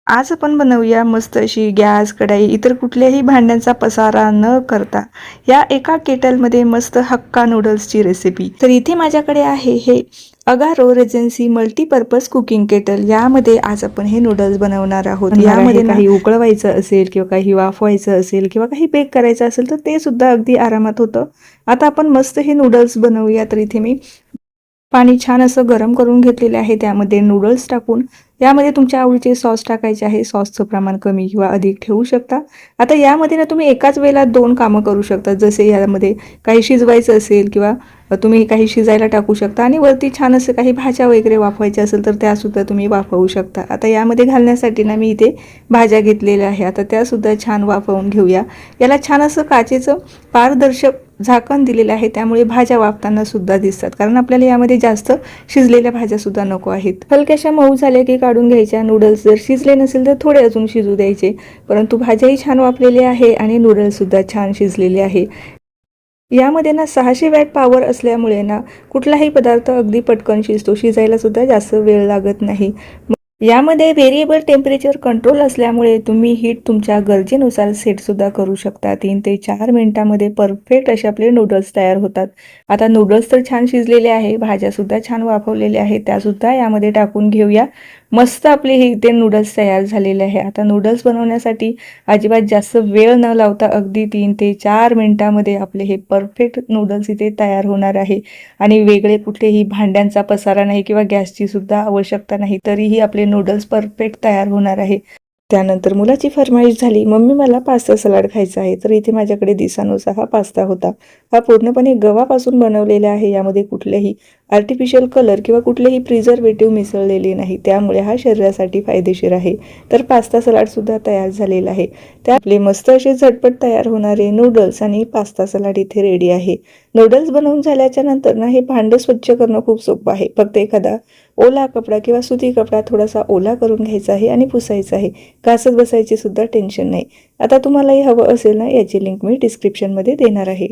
आज आपण बनवूया मस्त अशी गॅस, कढाई, इतर कुठल्याही भांड्यांचा पसारा न करता या एका केटलमध्ये मस्त हक्का नूडल्सची रेसिपी। तर इथे माझ्याकडे आहे हे अगारो रेजेन्सी मल्टीपर्पज कुकिंग केटल। यामध्ये आज आपण हे नूडल्स बनवणार आहोत। यामध्ये काही उकळवायचं असेल किंवा काही वाफवायचं असेल किंवा काही बेक करायचं असेल तर ते सुद्धा अगदी आरामात होतं। आता आपण मस्त हे नूडल्स बनवूया। तर इथे मी पाणी छान असं गरम करून घेतलेले आहे। त्यामध्ये नूडल्स टाकून यामध्ये तुमच्या आवडीचे सॉस टाकायचे आहे। सॉसचं प्रमाण कमी किंवा अधिक ठेवू शकता। आता यामध्ये ना तुम्ही एकाच वेळेला 2 कामं करू शकता। जसे यामध्ये काही शिजवायचं असेल किंवा तुम्ही काही शिजायला टाकू शकता आणि वरती छान असं काही भाज्या वगैरे वाफवायच्या असेल तर त्यासुद्धा तुम्ही वाफवू शकता। आता यामध्ये घालण्यासाठी ना मी इथे भाज्या घेतलेल्या आहे। आता त्यासुद्धा छान वाफवून घेऊया। याला छान असं काचेचं पारदर्शक झाकण दिलेलं आहे, त्यामुळे भाज्या वाफताना सुद्धा दिसतात। कारण आपल्याला यामध्ये जास्त शिजलेल्या भाज्या सुद्धा नको आहेत। हलक्याशा मऊ झाल्या की काढून घ्यायच्या। नूडल्स जर शिजले नसेल तर थोडे अजून शिजू द्यायचे, परंतु भाज्याही छान वाफलेली आहे आणि नूडल्स सुद्धा छान शिजलेले आहे। यामध्ये ना 600 वॅट पॉवर असल्यामुळे ना कुठलाही पदार्थ अगदी पटकन शिजतो, शिजायला सुद्धा जास्त वेळ लागत नाही। यामध्ये व्हेरिएबल टेम्परेचर कंट्रोल असल्यामुळे तुम्ही हीट तुमच्या गरजेनुसार सेट सुद्धा करू शकता। 3 ते 4 मिनिटांमध्ये परफेक्ट असे आपले नूडल्स तयार होतात। आता नूडल्स तर छान शिजलेले आहे, भाज्या सुद्धा छान वाफवलेल्या आहेत, त्यासुद्धा यामध्ये टाकून घेऊया। मस्त आपले हे इथे नूडल्स तयार झालेले आहे। आता नूडल्स बनवण्यासाठी अजिबात जास्त वेळ न लावता अगदी 3 ते 4 मिनिटांमध्ये आपले हे परफेक्ट नूडल्स इथे तयार होणार आहे आणि वेगळे कुठलेही भांड्यांचा पसारा नाही किंवा गॅसची सुद्धा आवश्यकता नाही, तरीही आपले नूडल्स परफेक्ट तयार होणार आहे। त्यानंतर मुलाची फरमाईश झाली, मम्मी मला पास्ता सलाड खायचा आहे। तर इथे माझ्याकडे दिसानुसार हा पास्ता होता। हा पूर्णपणे गव्हापासून बनवलेला आहे। यामध्ये कुठलेही आर्टिफिशियल कलर किंवा कुठलेही प्रिझर्वेटिव्ह मिसळलेले नाही, त्यामुळे हा शरीरासाठी फायदेशीर आहे। तर पास्ता सलाड सुद्धा तयार झालेला आहे। त्या आपले मस्त असे झटपट तयार होणारे नूडल्स आणि पास्ता सलाड इथे रेडी आहे। नूडल्स बनवून झाल्याच्या नंतर ना हे भांडं स्वच्छ करणं खूप सोपं आहे। फक्त एखादा ओला कपडा किंवा सुती कपडा थोडासा ओला करून घ्यायचा आहे आणि पुसायचा आहे। घासत बसायची सुद्धा टेन्शन नाही। आता तुम्हालाही हवं असेल ना, याची लिंक मी डिस्क्रिप्शनमध्ये देणार आहे।